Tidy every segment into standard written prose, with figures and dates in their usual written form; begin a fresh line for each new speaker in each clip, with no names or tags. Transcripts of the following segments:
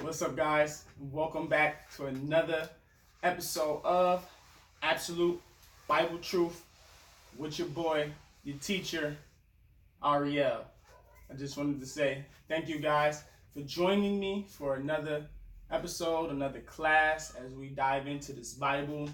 What's up, guys? Welcome back to another episode of Absolute Bible Truth with your boy, your teacher, Ariel. I just wanted to say thank you guys for joining me for another episode, another class as we dive into this Bible,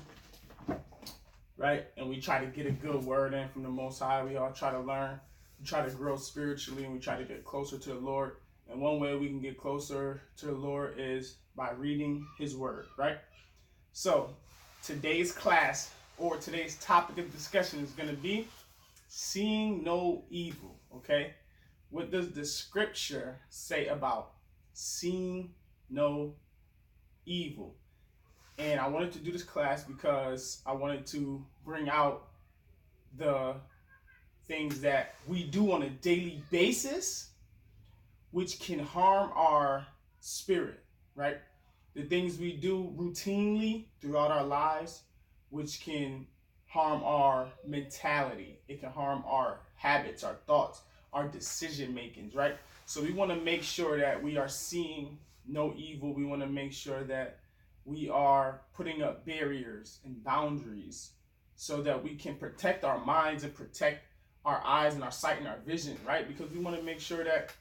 right? And we try to get a good word in from the Most High. We all try to learn, we try to grow spiritually, and we try to get closer to the Lord. And one way we can get closer to the Lord is by reading His Word, right? So today's class or today's topic of discussion is going to be seeing no evil, okay? What does the scripture say about seeing no evil? And I wanted to do this class because I wanted to bring out the things that we do on a daily basis which can harm our spirit, right? The things we do routinely throughout our lives, which can harm our mentality. It can harm our habits, our thoughts, our decision makings, right? So we want to make sure that we are seeing no evil. We want to make sure that we are putting up barriers and boundaries so that we can protect our minds and protect our eyes and our sight and our vision, right? Because we want to make sure that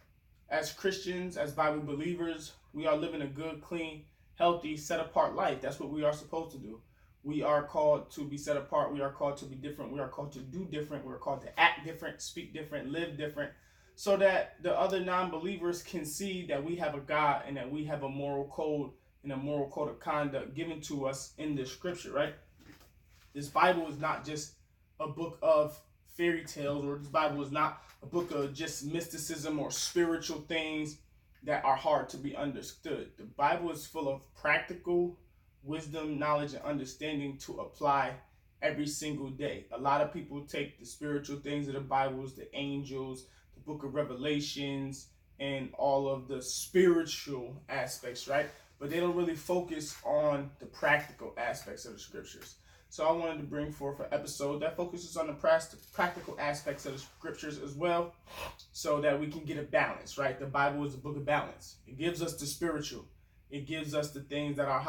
as Christians, as Bible believers, we are living a good, clean, healthy, set-apart life. That's what we are supposed to do. We are called to be set apart. We are called to be different. We are called to do different. We are called to act different, speak different, live different, so that the other non-believers can see that we have a God and that we have a moral code and a moral code of conduct given to us in the scripture, right? This Bible is not just a book of fairy tales, or this Bible is not a book of just mysticism or spiritual things that are hard to be understood. The Bible is full of practical wisdom, knowledge, and understanding to apply every single day. A lot of people take the spiritual things of the Bibles, the angels, the book of Revelations, and all of the spiritual aspects, right? But they don't really focus on the practical aspects of the scriptures. So I wanted to bring forth an episode that focuses on the practical aspects of the scriptures as well, so that we can get a balance, right? The Bible is a book of balance. It gives us the spiritual. It gives us the things that are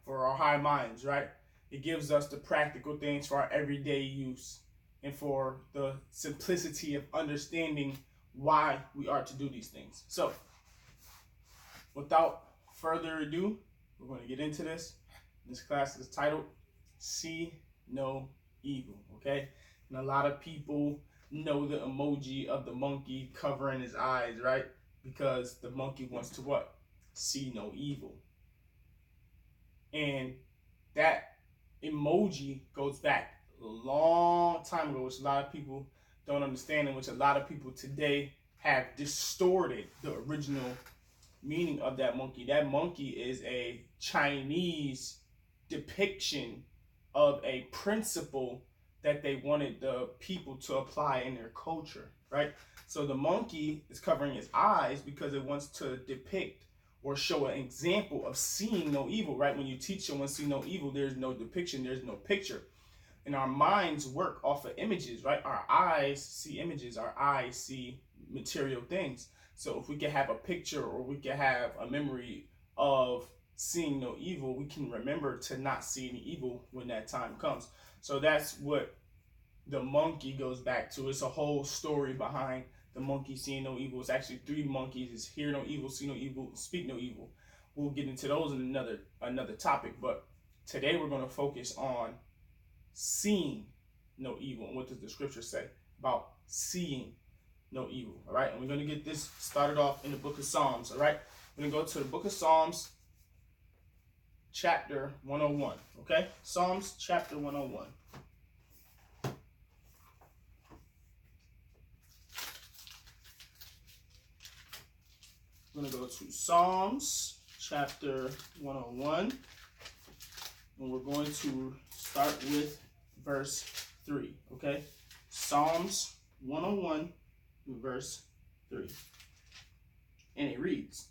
for our high minds, right? It gives us the practical things for our everyday use and for the simplicity of understanding why we are to do these things. So without further ado, we're going to get into this. This class is titled See No Evil, okay? And a lot of people know the emoji of the monkey covering his eyes, right? Because the monkey wants to what? See no evil. And that emoji goes back a long time ago, which a lot of people don't understand, and which a lot of people today have distorted the original meaning of that monkey. That monkey is a Chinese depiction of a principle that they wanted the people to apply in their culture, right? So the monkey is covering his eyes because it wants to depict or show an example of seeing no evil, right? When you teach someone see no evil, there's no depiction, there's no picture. And our minds work off of images, right? Our eyes see images, our eyes see material things. So if we can have a picture or we can have a memory of seeing no evil, we can remember to not see any evil when that time comes. So that's what the monkey goes back to. It's a whole story behind the monkey seeing no evil. It's actually three monkeys. It's hear no evil, see no evil, speak no evil. We'll get into those in another topic. But today we're going to focus on seeing no evil. And what does the scripture say about seeing no evil? All right. And we're going to get this started off in the book of Psalms. All right. We're going to go to the book of Psalms, chapter 101. Okay. Psalms chapter 101. We're going to go to Psalms chapter 101, and we're going to start with verse 3, okay? Psalms 101, verse 3. And it reads,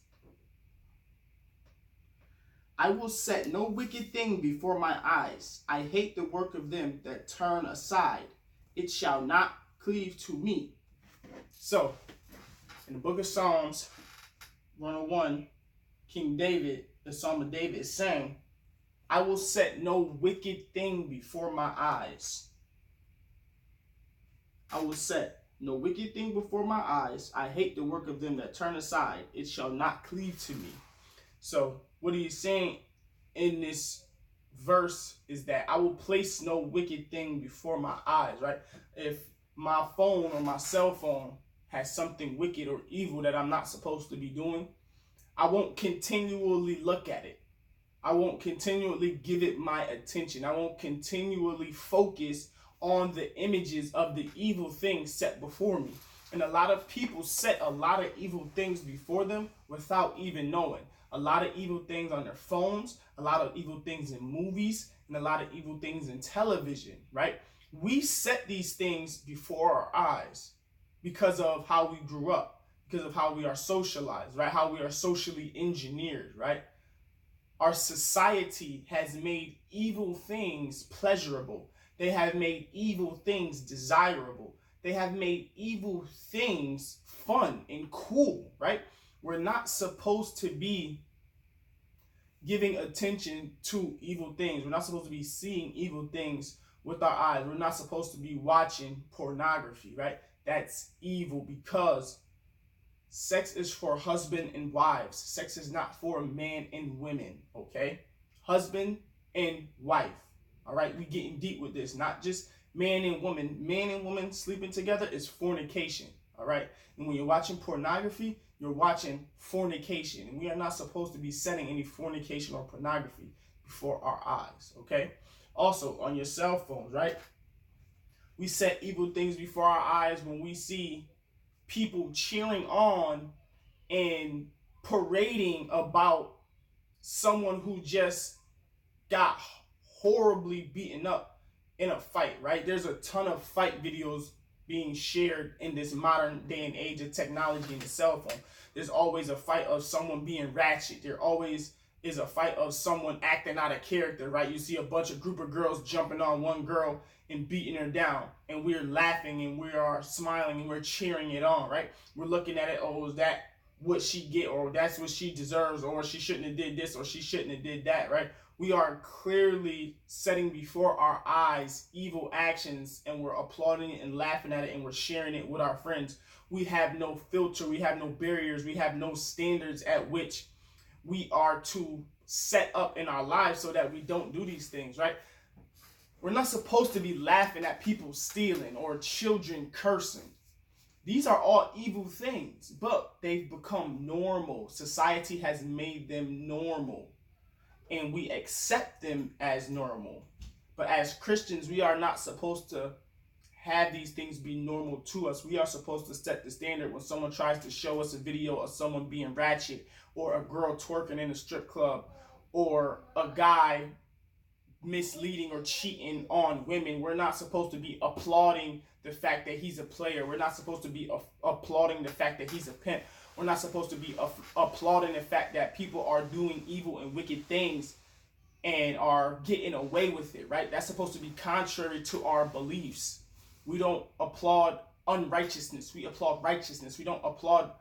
I will set no wicked thing before my eyes. I hate the work of them that turn aside. It shall not cleave to me. So, in the book of Psalms 101, King David, the Psalm of David, is saying, I will set no wicked thing before my eyes. I will set no wicked thing before my eyes. I hate the work of them that turn aside. It shall not cleave to me. So what he's saying in this verse is that I will place no wicked thing before my eyes, right? If my phone or my cell phone has something wicked or evil that I'm not supposed to be doing, I won't continually look at it. I won't continually give it my attention. I won't continually focus on the images of the evil things set before me. And a lot of people set a lot of evil things before them without even knowing. A lot of evil things on their phones, a lot of evil things in movies, and a lot of evil things in television, right? We set these things before our eyes because of how we grew up, because of how we are socialized, right? How we are socially engineered, right? Our society has made evil things pleasurable. They have made evil things desirable. They have made evil things fun and cool, right? We're not supposed to be giving attention to evil things. We're not supposed to be seeing evil things with our eyes. We're not supposed to be watching pornography, right? That's evil because sex is for husband and wives. Sex is not for man and women, okay? Husband and wife, all right? We getting deep with this, not just man and woman. Man and woman sleeping together is fornication, all right? And when you're watching pornography, you're watching fornication. And we are not supposed to be setting any fornication or pornography before our eyes, okay? Also, on your cell phones, right? We set evil things before our eyes when we see people cheering on and parading about someone who just got horribly beaten up in a fight, right? There's a ton of fight videos being shared in this modern day and age of technology and the cell phone. There's always a fight of someone being ratchet. There always is a fight of someone acting out of character, right? You see a group of girls jumping on one girl and beating her down, and we're laughing and we are smiling and we're cheering it on, right? We're looking at it, oh, is that what she get, or that's what she deserves, or she shouldn't have did this, or she shouldn't have did that, right? We are clearly setting before our eyes evil actions, and we're applauding it and laughing at it, and we're sharing it with our friends. We have no filter, we have no barriers, we have no standards at which we are to set up in our lives so that we don't do these things, right? We're not supposed to be laughing at people stealing or children cursing. These are all evil things, but they've become normal. Society has made them normal, and we accept them as normal. But as Christians, we are not supposed to have these things be normal to us. We are supposed to set the standard when someone tries to show us a video of someone being ratchet, or a girl twerking in a strip club, or a guy misleading or cheating on women. We're not supposed to be applauding the fact that he's a player. We're not supposed to be applauding the fact that he's a pimp. We're not supposed to be applauding the fact that people are doing evil and wicked things and are getting away with it, right? That's supposed to be contrary to our beliefs. We don't applaud unrighteousness. We applaud righteousness. We don't applaud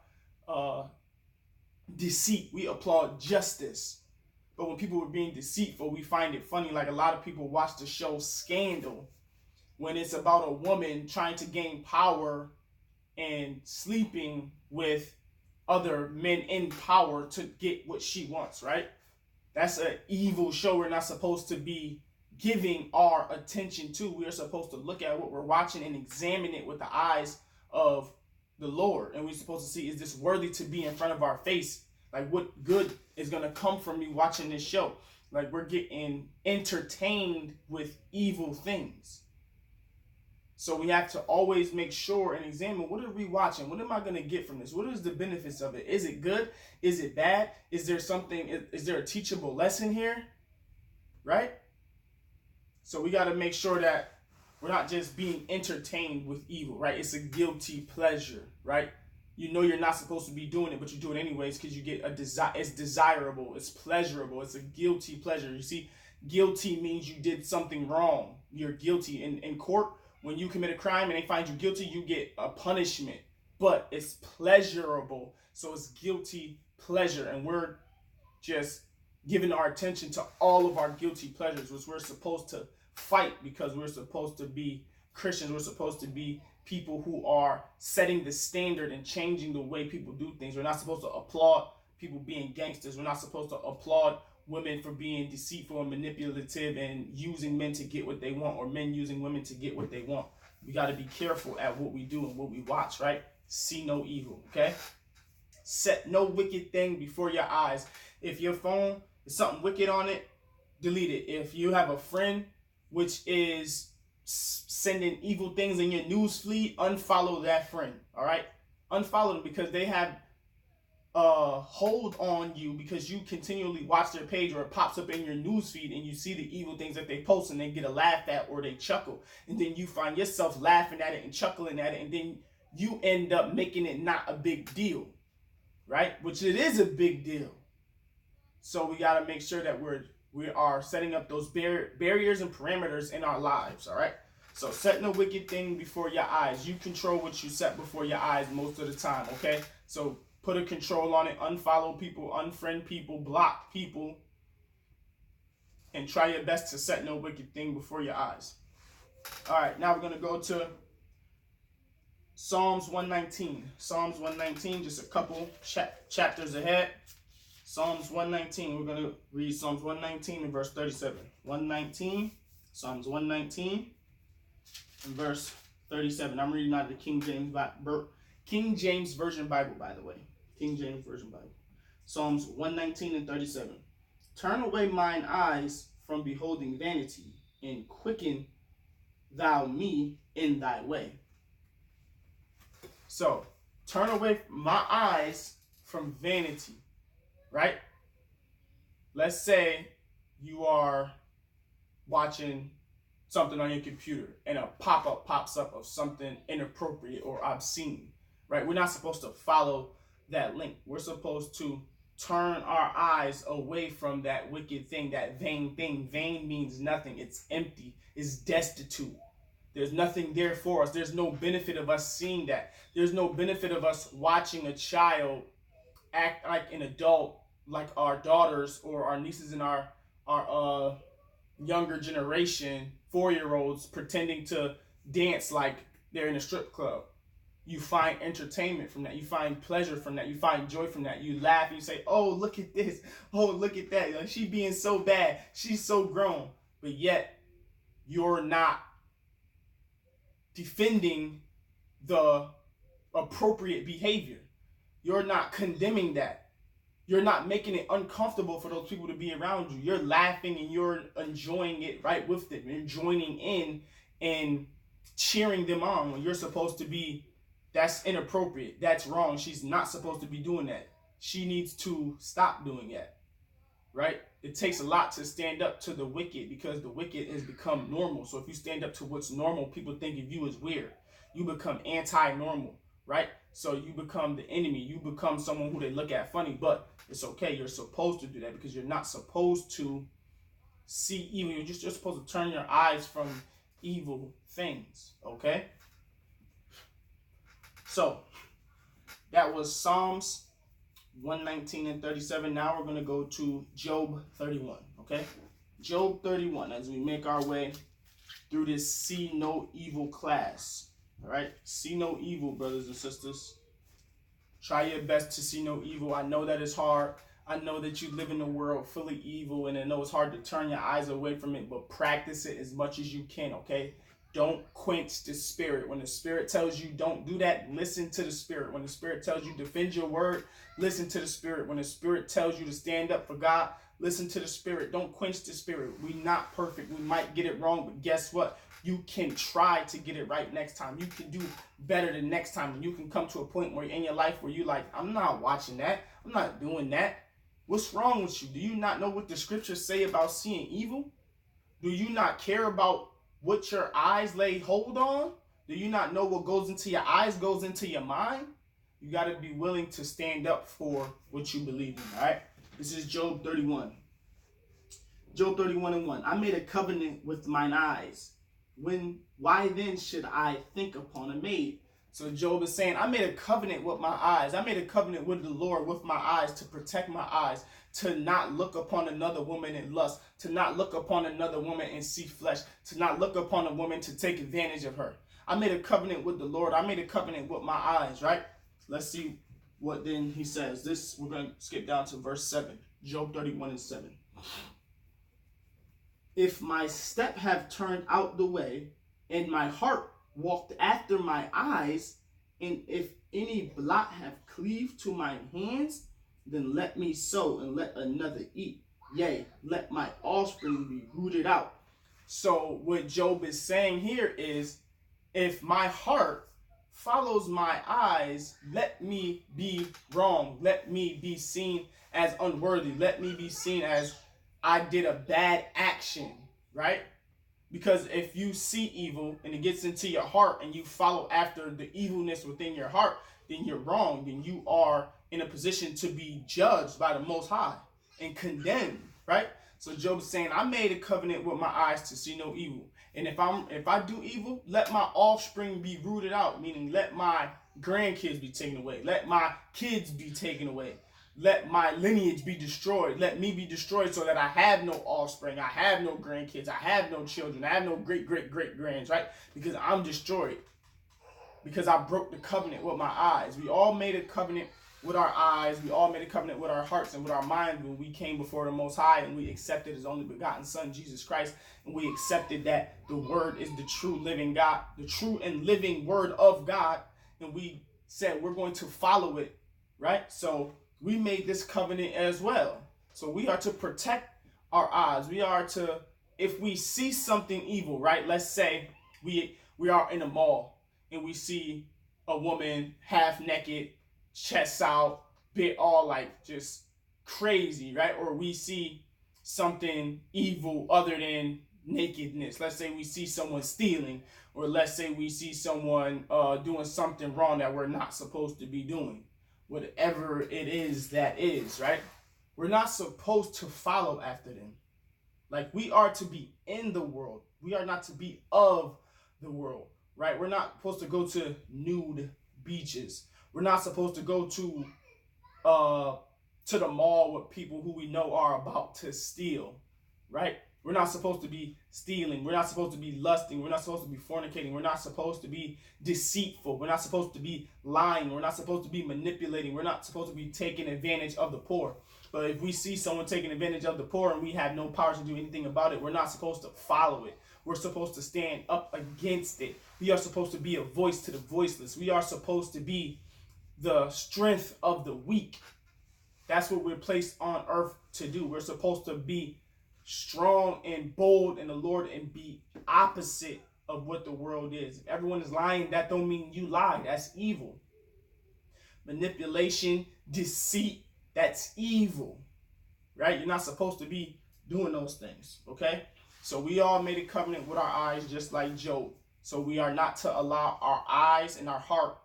deceit. We applaud justice. But when people are being deceitful, we find it funny. Like, a lot of people watch the show Scandal when it's about a woman trying to gain power and sleeping with other men in power to get what she wants, right? That's an evil show we're not supposed to be giving our attention to. We are supposed to look at what we're watching and examine it with the eyes of the Lord. And we're supposed to see, is this worthy to be in front of our face? Like, what good is going to come from me watching this show? Like, we're getting entertained with evil things. So we have to always make sure and examine, what are we watching? What am I going to get from this? What is the benefits of it? Is it good? Is it bad? Is there something, is there a teachable lesson here? Right? So we got to make sure that we're not just being entertained with evil, right? It's a guilty pleasure, right? You know you're not supposed to be doing it, but you do it anyways because you get a desire. It's desirable. It's pleasurable. It's a guilty pleasure. You see, guilty means you did something wrong. You're guilty. In court, when you commit a crime and they find you guilty, you get a punishment. But it's pleasurable. So it's guilty pleasure. And we're just giving our attention to all of our guilty pleasures, which we're supposed to fight, because we're supposed to be Christians. We're supposed to be people who are setting the standard and changing the way people do things. We're not supposed to applaud people being gangsters. We're not supposed to applaud women for being deceitful and manipulative and using men to get what they want, or men using women to get what they want. We got to be careful at what we do and what we watch, right? See no evil, okay? Set no wicked thing before your eyes. If your phone is something wicked on it, delete it. If you have a friend which is sending evil things in your news feed, unfollow that friend, all right? Unfollow them, because they have hold on you, because you continually watch their page, or it pops up in your news feed and you see the evil things that they post and they get a laugh at, or they chuckle, and then you find yourself laughing at it and chuckling at it, and then you end up making it not a big deal, right? Which it is a big deal. So we got to make sure that we are setting up those barriers and parameters in our lives, all right? So set no wicked thing before your eyes. You control what you set before your eyes most of the time, okay? So put a control on it. Unfollow people, unfriend people, block people, and try your best to set no wicked thing before your eyes. All right, now we're going to go to Psalms 119. Psalms 119, just a couple chapters ahead. Psalms 119, we're going to read Psalms 119 and verse 37. 119, Psalms 119 and verse 37. I'm reading out of the King James Version Bible, by the way. King James Version Bible. Psalms 119 and 37. Turn away mine eyes from beholding vanity, and quicken thou me in thy way. So, turn away my eyes from vanity, right? Let's say you are watching something on your computer and a pop-up pops up of something inappropriate or obscene, right? We're not supposed to follow that link. We're supposed to turn our eyes away from that wicked thing, that vain thing. Vain means nothing. It's empty. It's destitute. There's nothing there for us. There's no benefit of us seeing that. There's no benefit of us watching a child act like an adult, like our daughters or our nieces and our younger generation, 4-year-olds, pretending to dance like they're in a strip club. You find entertainment from that. You find pleasure from that. You find joy from that. You laugh and you say, oh, look at this. Oh, look at that. Like, she being so bad. She's so grown. But yet, you're not defending the appropriate behavior. You're not condemning that. You're not making it uncomfortable for those people to be around you. You're laughing and you're enjoying it right with them. You're joining in and cheering them on when you're supposed to be. That's inappropriate. That's wrong. She's not supposed to be doing that. She needs to stop doing that, right? It takes a lot to stand up to the wicked, because the wicked has become normal. So if you stand up to what's normal, people think of you as weird. You become anti-normal, right? So you become the enemy. You become someone who they look at funny, but it's okay. You're supposed to do that, because you're not supposed to see evil. You're just supposed to turn your eyes from evil things, okay? So, that was Psalms 119 and 37. Now we're going to go to Job 31, okay? Job 31, as we make our way through this See No Evil class, all right? See no evil, brothers and sisters. Try your best to see no evil. I know that it's hard. I know that you live in a world full of evil, and I know it's hard to turn your eyes away from it, but practice it as much as you can, okay? Don't quench the spirit. When the spirit tells you don't do that, listen to the spirit. When the spirit tells you defend your word, listen to the spirit. When the spirit tells you to stand up for God, listen to the spirit. Don't quench the spirit. We're not perfect. We might get it wrong, but guess what? You can try to get it right next time. You can do better the next time. And you can come to a point where in your life where you're like, I'm not watching that. I'm not doing that. What's wrong with you? Do you not know what the scriptures say about seeing evil? Do you not care about what your eyes lay hold on? Do you not know what goes into your eyes goes into your mind? You got to be willing to stand up for what you believe in, all right? This is Job 31. Job 31 and 1. I made a covenant with mine eyes. Why then should I think upon a maid So Job is saying, I made a covenant with my eyes. I made a covenant with the Lord with my eyes to protect my eyes, to not look upon another woman in lust, to not look upon another woman and see flesh, to not look upon a woman to take advantage of her. I made a covenant with the Lord. I made a covenant with my eyes, right? Let's see what then he says. This, we're going to skip down to verse 7. Job 31:7. If my step have turned out the way, and my heart walked after my eyes, and if any blot have cleaved to my hands, then let me sow and let another eat. Yea, let my offspring be rooted out. So what Job is saying here is, if my heart follows my eyes, let me be wrong. Let me be seen as unworthy. Let me be seen as I did a bad action, right? Because if you see evil and it gets into your heart and you follow after the evilness within your heart, then you're wrong. Then you are in a position to be judged by the Most High and condemned, right? So Job's saying, I made a covenant with my eyes to see no evil. And if I do evil, let my offspring be rooted out, meaning let my grandkids be taken away. Let my kids be taken away. Let my lineage be destroyed. Let me be destroyed so that I have no offspring. I have no grandkids. I have no children. I have no great-great-great-grands, right? Because I'm destroyed. Because I broke the covenant with my eyes. We all made a covenant with our eyes. We all made a covenant with our hearts and with our minds when we came before the Most High and we accepted His only begotten Son, Jesus Christ. And we accepted that the Word is the true living God, the true and living Word of God. And we said we're going to follow it, right? So we made this covenant as well. So we are to protect our eyes. We are to, if we see something evil, right? Let's say we are in a mall and we see a woman half naked, chest out, bit all like just crazy, right? Or we see something evil other than nakedness. Let's say we see someone stealing, or let's say we see someone doing something wrong that we're not supposed to be doing. Whatever it is that is, right? We're not supposed to follow after them. Like, we are to be in the world. We are not to be of the world, right? We're not supposed to go to nude beaches. We're not supposed to go to the mall with people who we know are about to steal, right? We're not supposed to be stealing. We're not supposed to be lusting. We're not supposed to be fornicating. We're not supposed to be deceitful. We're not supposed to be lying. We're not supposed to be manipulating. We're not supposed to be taking advantage of the poor. But if we see someone taking advantage of the poor and we have no power to do anything about it, we're not supposed to follow it. We're supposed to stand up against it. We are supposed to be a voice to the voiceless. We are supposed to be the strength of the weak. That's what we're placed on earth to do. We're supposed to be strong and bold in the Lord and be opposite of what the world is. If everyone is lying, that don't mean you lie. That's evil. Manipulation, deceit, that's evil, right? You're not supposed to be doing those things, okay? So we all made a covenant with our eyes just like Job. So we are not to allow our eyes and our heart,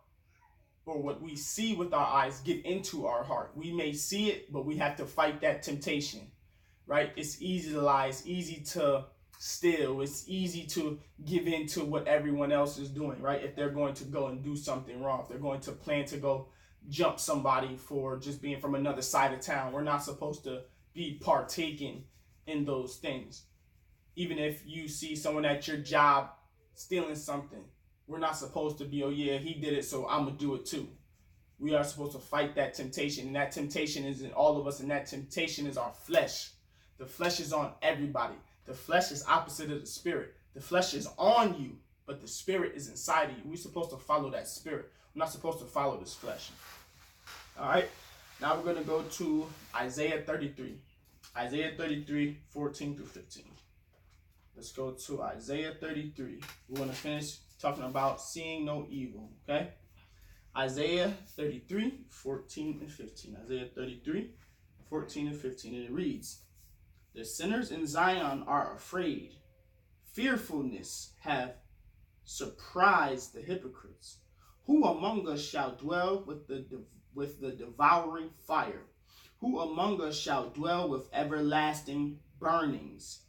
or what we see with our eyes, get into our heart. We may see it, but we have to fight that temptation, right? It's easy to lie. It's easy to steal. It's easy to give in to what everyone else is doing, right? If they're going to go and do something wrong, if they're going to plan to go jump somebody for just being from another side of town, we're not supposed to be partaking in those things. Even if you see someone at your job stealing something, we're not supposed to be, oh yeah, he did it, so I'm going to do it too. We are supposed to fight that temptation, and that temptation is in all of us, and that temptation is our flesh. The flesh is on everybody. The flesh is opposite of the spirit. The flesh is on you, but the spirit is inside of you. We're supposed to follow that spirit. We're not supposed to follow this flesh. All right, now we're going to go to Isaiah 33. Isaiah 33, 14 through 15. Let's go to Isaiah 33. We're going to finish talking about seeing no evil, okay? Isaiah 33, 14 and 15. Isaiah 33, 14 and 15. And it reads, the sinners in Zion are afraid. Fearfulness have surprised the hypocrites. Who among us shall dwell with the devouring fire? Who among us shall dwell with everlasting burnings?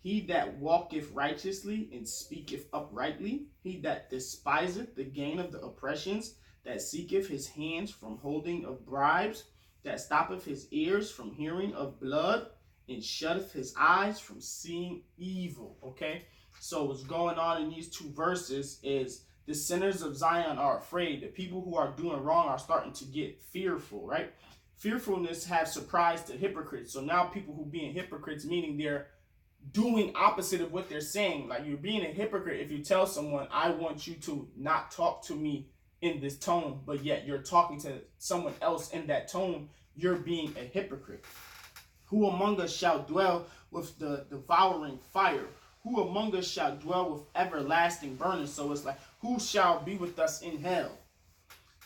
He that walketh righteously and speaketh uprightly, he that despiseth the gain of the oppressions, that seeketh his hands from holding of bribes, that stoppeth his ears from hearing of blood, and shutteth his eyes from seeing evil. Okay? So what's going on in these two verses is the sinners of Zion are afraid. The people who are doing wrong are starting to get fearful, right? Fearfulness has surprised the hypocrites. So now people who being hypocrites, meaning they're doing opposite of what they're saying. Like, you're being a hypocrite if you tell someone, I want you to not talk to me in this tone, but yet you're talking to someone else in that tone. You're being a hypocrite. Who among us shall dwell with the devouring fire? Who among us shall dwell with everlasting burning? So it's like, who shall be with us in hell?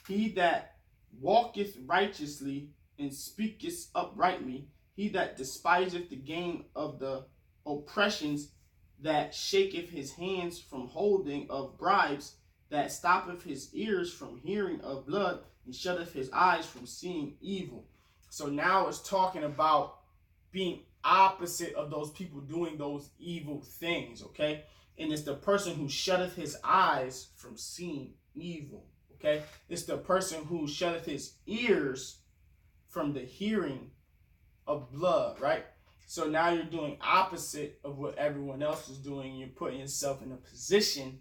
He that walketh righteously and speaketh uprightly, he that despiseth the gain of the oppressions, that shaketh his hands from holding of bribes, that stoppeth his ears from hearing of blood, and shutteth his eyes from seeing evil. So now it's talking about being opposite of those people doing those evil things, okay? And it's the person who shutteth his eyes from seeing evil, okay? It's the person who shutteth his ears from the hearing of blood, right? So now you're doing opposite of what everyone else is doing. You're putting yourself in a position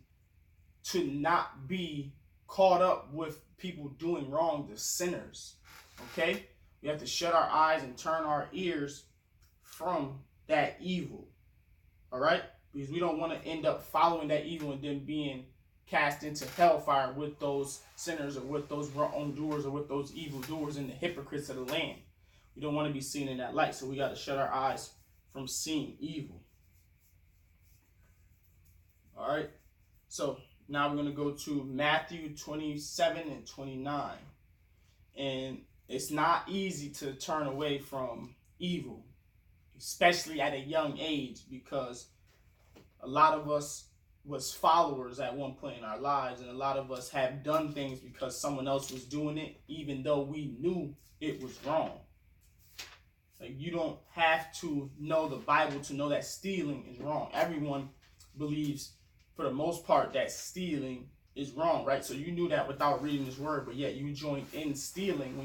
to not be caught up with people doing wrong, the sinners, okay? We have to shut our eyes and turn our ears from that evil, all right? Because we don't want to end up following that evil and then being cast into hellfire with those sinners or with those wrongdoers or with those evildoers and the hypocrites of the land. We don't want to be seen in that light, so we got to shut our eyes from seeing evil. All right, so now we're going to go to Matthew 27 and 29. And it's not easy to turn away from evil, especially at a young age, because a lot of us was followers at one point in our lives, and a lot of us have done things because someone else was doing it, even though we knew it was wrong. Like, you don't have to know the Bible to know that stealing is wrong. Everyone believes, for the most part, that stealing is wrong, right? So you knew that without reading this word, but yet you joined in stealing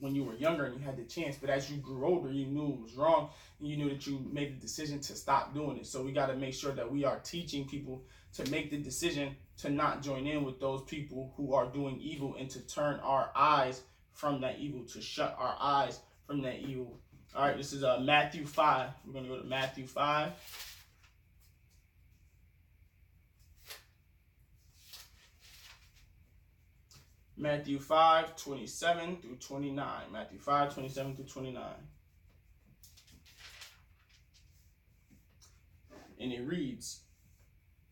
when you were younger and you had the chance. But as you grew older, you knew it was wrong, and you knew that you made the decision to stop doing it. So we got to make sure that we are teaching people to make the decision to not join in with those people who are doing evil, and to turn our eyes from that evil, to shut our eyes from that evil. All right, this is Matthew 5. We're going to go to Matthew 5. Matthew 5, 27 through 29. Matthew 5, 27 through 29. And it reads,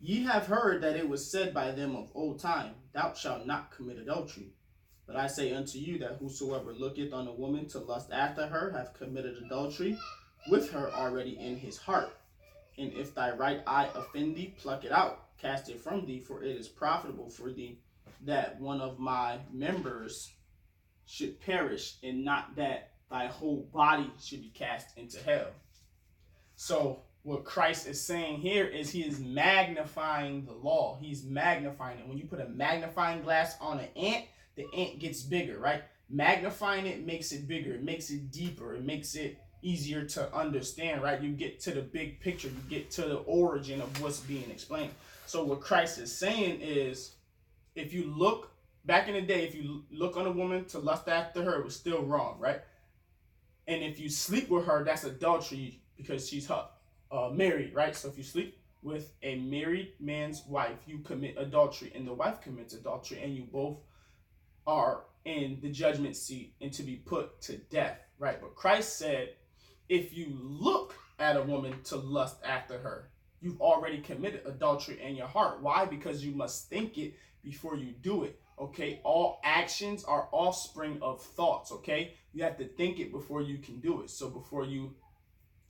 Ye have heard that it was said by them of old time, Thou shalt not commit adultery. But I say unto you that whosoever looketh on a woman to lust after her hath committed adultery with her already in his heart. And if thy right eye offend thee, pluck it out, cast it from thee, for it is profitable for thee that one of my members should perish, and not that thy whole body should be cast into hell. So what Christ is saying here is he is magnifying the law. He's magnifying it. When you put a magnifying glass on an ant, the ant gets bigger, right? Magnifying it makes it bigger. It makes it deeper. It makes it easier to understand, right? You get to the big picture. You get to the origin of what's being explained. So what Christ is saying is, if you look, back in the day, if you look on a woman to lust after her, it was still wrong, right? And if you sleep with her, that's adultery because she's married, right? So if you sleep with a married man's wife, you commit adultery, and the wife commits adultery, and you both are in the judgment seat and to be put to death, right? But Christ said, if you look at a woman to lust after her, you've already committed adultery in your heart. Why? Because you must think it before you do it, okay? All actions are offspring of thoughts, okay? You have to think it before you can do it. So before you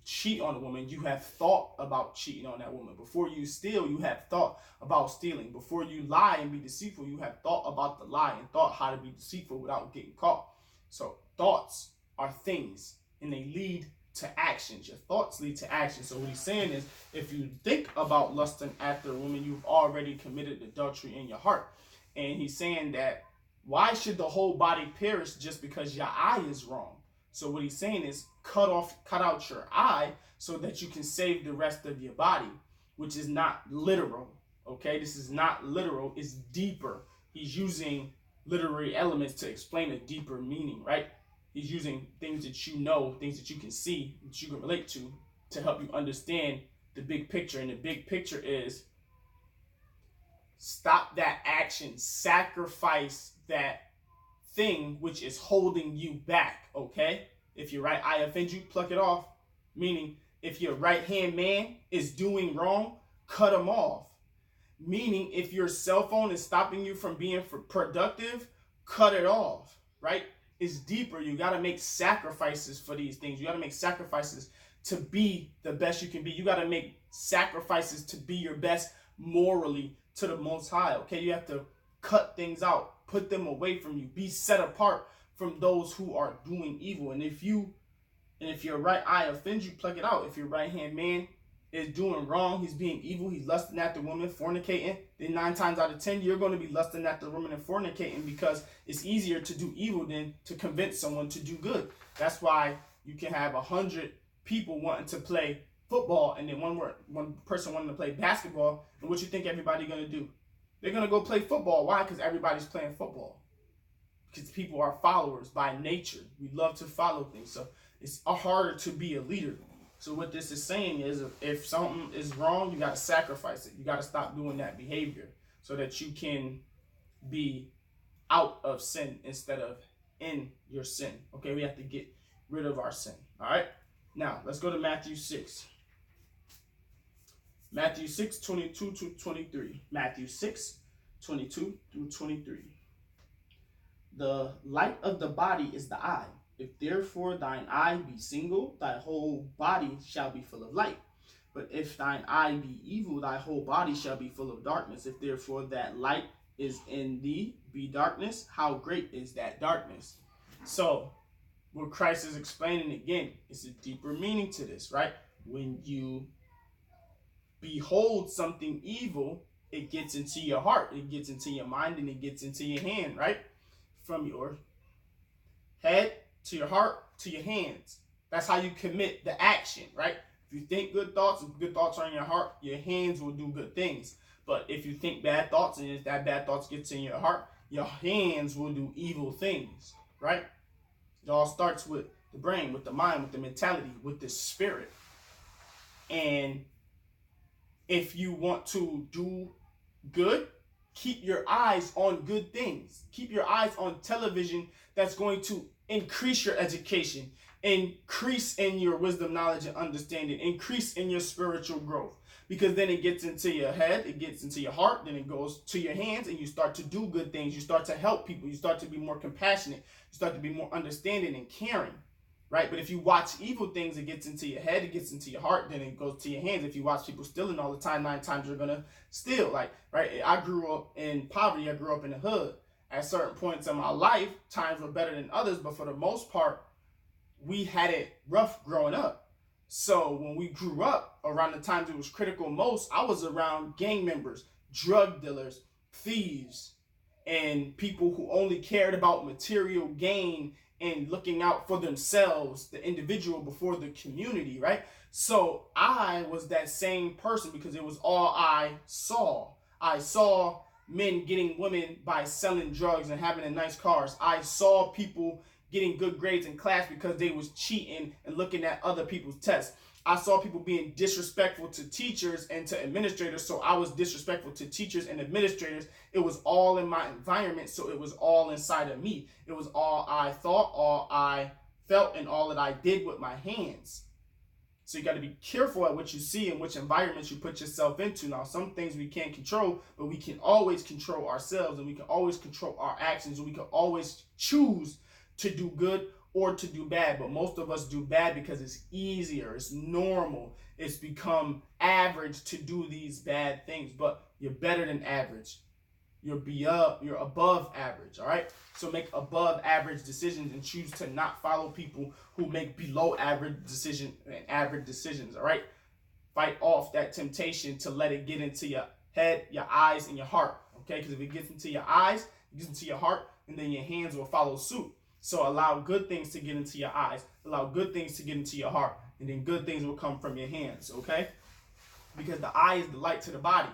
cheat on a woman, you have thought about cheating on that woman. Before you steal, you have thought about stealing. Before you lie and be deceitful, you have thought about the lie and thought how to be deceitful without getting caught. So thoughts are things, and they lead to actions. Your thoughts lead to action. So what he's saying is, if you think about lusting after a woman, you've already committed adultery in your heart. And he's saying that, why should the whole body perish just because your eye is wrong? So what he's saying is, cut out your eye so that you can save the rest of your body, which is not literal. Okay, this is not literal, it's deeper. He's using literary elements to explain a deeper meaning, right? He's using things that you know, things that you can see, that you can relate to help you understand the big picture. And the big picture is, stop that action, sacrifice that thing which is holding you back, okay? If your right eye offends you, pluck it off. Meaning, if your right hand man is doing wrong, cut him off. Meaning, if your cell phone is stopping you from being productive, cut it off, right? It's deeper. You got to make sacrifices for these things. You got to make sacrifices to be the best you can be. You got to make sacrifices to be your best morally to the Most High, okay? You have to cut things out, put them away from you, be set apart from those who are doing evil. And if your right eye offends you, pluck it out. If your right hand man is doing wrong, he's being evil, he's lusting after women, fornicating, then 9 times out of 10, you're going to be lusting after women and fornicating, because it's easier to do evil than to convince someone to do good. That's why you can have 100 people wanting to play football, and then one person wanting to play basketball, and what you think everybody going to do? They're going to go play football. Why? Because everybody's playing football. Because people are followers by nature. We love to follow things. So it's harder to be a leader. So what this is saying is, if something is wrong, you got to sacrifice it. You got to stop doing that behavior so that you can be out of sin instead of in your sin. Okay, we have to get rid of our sin. All right? Now, let's go to Matthew 6. Matthew 6, 22 to 23. Matthew 6, 22 through 23. The light of the body is the eye. If therefore thine eye be single, thy whole body shall be full of light. But if thine eye be evil, thy whole body shall be full of darkness. If therefore that light is in thee be darkness, how great is that darkness? So, what Christ is explaining again, it's a deeper meaning to this, right? When you behold something evil, it gets into your heart, it gets into your mind, and it gets into your hand, right? From your head to your heart to your hands. That's how you commit the action, right? If you think good thoughts are in your heart, your hands will do good things. But if you think bad thoughts, and if that bad thoughts gets in your heart, your hands will do evil things, right? It all starts with the brain, with the mind, with the mentality, with the spirit. And if you want to do good, keep your eyes on good things. Keep your eyes on television that's going to increase your education, increase in your wisdom, knowledge, and understanding, increase in your spiritual growth. Because then it gets into your head, it gets into your heart, then it goes to your hands, and you start to do good things. You start to help people. You start to be more compassionate. You start to be more understanding and caring, right? But if you watch evil things, it gets into your head, it gets into your heart, then it goes to your hands. If you watch people stealing all the time, 9 times you're going to steal. Like, right? I grew up in poverty. I grew up in the hood. At certain points in my life, times were better than others, but for the most part, we had it rough growing up. So when we grew up, around the times it was critical most, I was around gang members, drug dealers, thieves, and people who only cared about material gain and looking out for themselves, the individual before the community, right? So I was that same person because it was all I saw. I saw men getting women by selling drugs and having nice cars. I saw people getting good grades in class because they was cheating and looking at other people's tests. I saw people being disrespectful to teachers and to administrators, so I was disrespectful to teachers and administrators. It was all in my environment, so it was all inside of me. It was all I thought, all I felt, and all that I did with my hands. So you got to be careful at what you see and which environments you put yourself into. Now, some things we can't control, but we can always control ourselves, and we can always control our actions, and we can always choose to do good or to do bad. But most of us do bad because it's easier, it's normal, it's become average to do these bad things. But you're better than average. you're above average. All right, so make above average decisions and choose to not follow people who make below average decisions. All right, fight off that temptation to let it get into your head, your eyes, and your heart. Okay, because if it gets into your eyes, it gets into your heart, and then your hands will follow suit. So allow good things to get into your eyes, allow good things to get into your heart, and then good things will come from your hands. Okay, because the eye is the light to the body.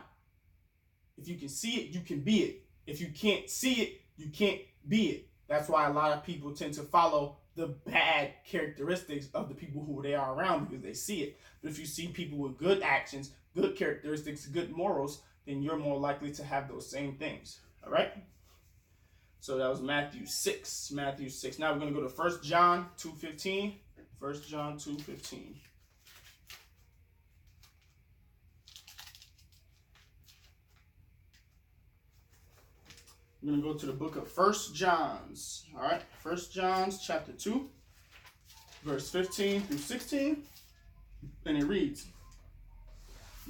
If you can see it, you can be it. If you can't see it, you can't be it. That's why a lot of people tend to follow the bad characteristics of the people who they are around because they see it. But if you see people with good actions, good characteristics, good morals, then you're more likely to have those same things. All right? So that was Matthew 6. Matthew 6. Now we're going to go to 1 John 2:15. 1 John 2:15. We're going to go to the book of 1 John's. All right? 1 John's chapter 2, verse 15 through 16. And it reads,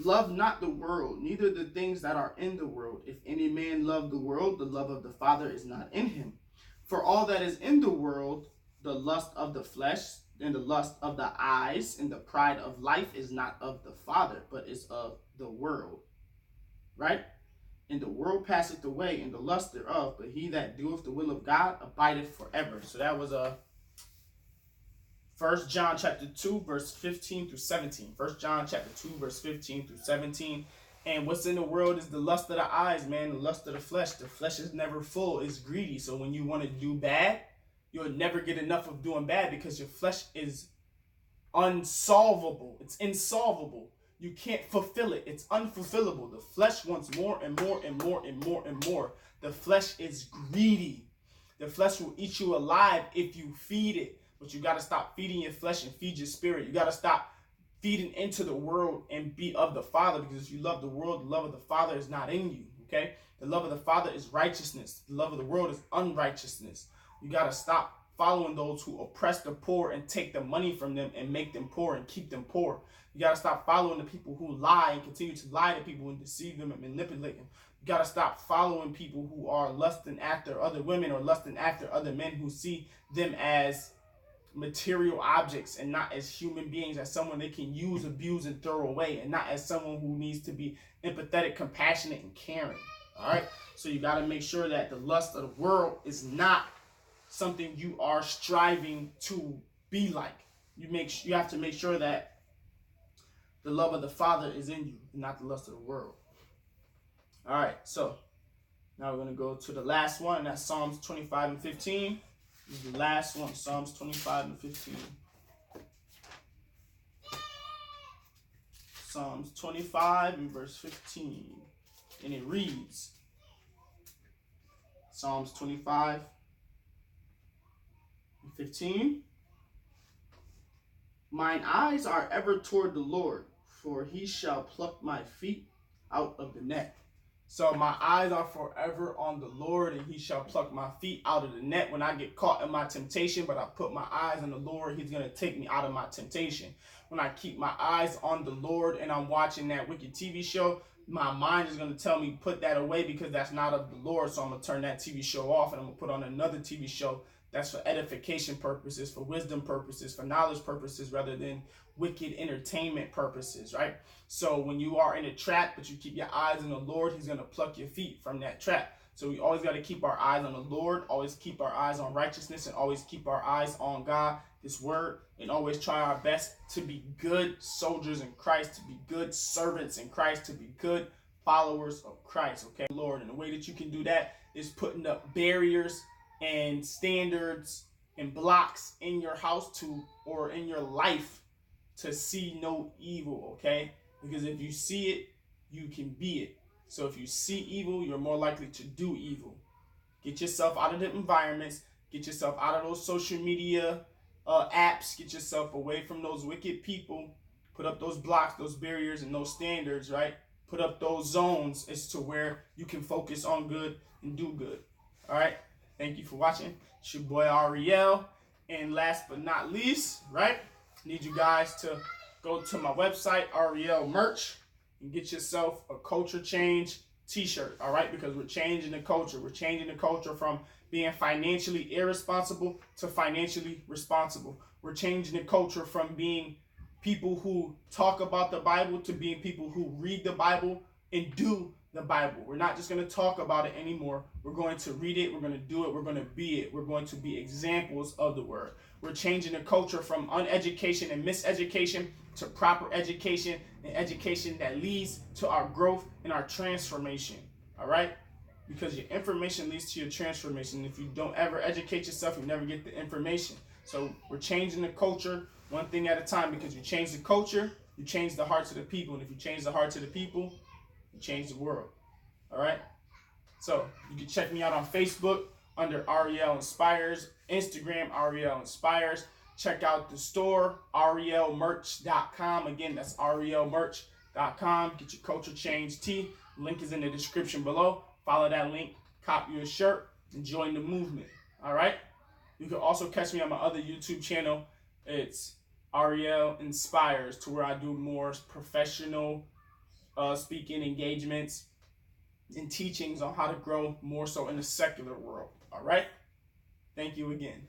"Love not the world, neither the things that are in the world. If any man love the world, the love of the Father is not in him. For all that is in the world, the lust of the flesh, and the lust of the eyes, and the pride of life is not of the Father, but is of the world." Right? "And the world passeth away, and the lust thereof, but he that doeth the will of God abideth forever." So that was 1 John chapter 2, verse 15 through 17. 1 John chapter 2, verse 15 through 17. And what's in the world is the lust of the eyes, man, the lust of the flesh. The flesh is never full, it's greedy. So when you want to do bad, you'll never get enough of doing bad because your flesh is unsolvable. It's insolvable. You can't fulfill it. It's unfulfillable. The flesh wants more and more and more and more and more. The flesh is greedy. The flesh will eat you alive if you feed it. But you got to stop feeding your flesh and feed your spirit. You got to stop feeding into the world and be of the Father, because if you love the world, the love of the Father is not in you. Okay? The love of the Father is righteousness. The love of the world is unrighteousness. You got to stop following those who oppress the poor and take the money from them and make them poor and keep them poor. You got to stop following the people who lie and continue to lie to people and deceive them and manipulate them. You got to stop following people who are lusting after other women or lusting after other men who see them as material objects and not as human beings, as someone they can use, abuse, and throw away, and not as someone who needs to be empathetic, compassionate, and caring. All right? So you got to make sure that the lust of the world is not something you are striving to be like. You have to make sure that the love of the Father is in you, and not the lust of the world. All right, so now we're going to go to the last one, and that's Psalms 25 and 15. This is the last one, Psalms 25 and 15. Psalms 25 and verse 15. And it reads, Psalms 25 and 15. "Mine eyes are ever toward the Lord, for he shall pluck my feet out of the net." So my eyes are forever on the Lord, and he shall pluck my feet out of the net. When I get caught in my temptation, but I put my eyes on the Lord, he's going to take me out of my temptation. When I keep my eyes on the Lord and I'm watching that wicked TV show, my mind is going to tell me put that away because that's not of the Lord. So I'm going to turn that TV show off and I'm going to put on another TV show that's for edification purposes, for wisdom purposes, for knowledge purposes, rather than wicked entertainment purposes, right? So when you are in a trap, but you keep your eyes on the Lord, he's going to pluck your feet from that trap. So we always got to keep our eyes on the Lord, always keep our eyes on righteousness, and always keep our eyes on God, his word, and always try our best to be good soldiers in Christ, to be good servants in Christ, to be good followers of Christ, okay, Lord? And the way that you can do that is putting up barriers and standards and blocks in your house or in your life to see no evil, okay? Because if you see it, you can be it. So if you see evil, you're more likely to do evil. Get yourself out of the environments. Get yourself out of those social media apps. Get yourself away from those wicked people. Put up those blocks, those barriers, and those standards, right? Put up those zones as to where you can focus on good and do good. All right? Thank you for watching. It's your boy Ariel. And last but not least, right? Need you guys to go to my website, Ariel Merch, and get yourself a culture change t-shirt, all right? Because we're changing the culture. We're changing the culture from being financially irresponsible to financially responsible. We're changing the culture from being people who talk about the Bible to being people who read the Bible and do the Bible. We're not just going to talk about it anymore. We're going to read it. We're going to do it. We're going to be it. We're going to be examples of the word. We're changing the culture from uneducation and miseducation to proper education and education that leads to our growth and our transformation. All right? Because your information leads to your transformation. If you don't ever educate yourself, you never get the information. So we're changing the culture one thing at a time, because you change the culture, you change the hearts of the people. And if you change the hearts of the people, you change the world. All right? So you can check me out on Facebook under Ariel Inspires, Instagram Ariel Inspires. Check out the store, arielmerch.com. Again, that's arielmerch.com. Get your culture change tee. Link is in the description below. Follow that link, cop you a shirt, and join the movement. All right? You can also catch me on my other YouTube channel. It's Ariel Inspires, to where I do more professional speaking engagements and teachings on how to grow more so in the secular world. All right? Thank you again.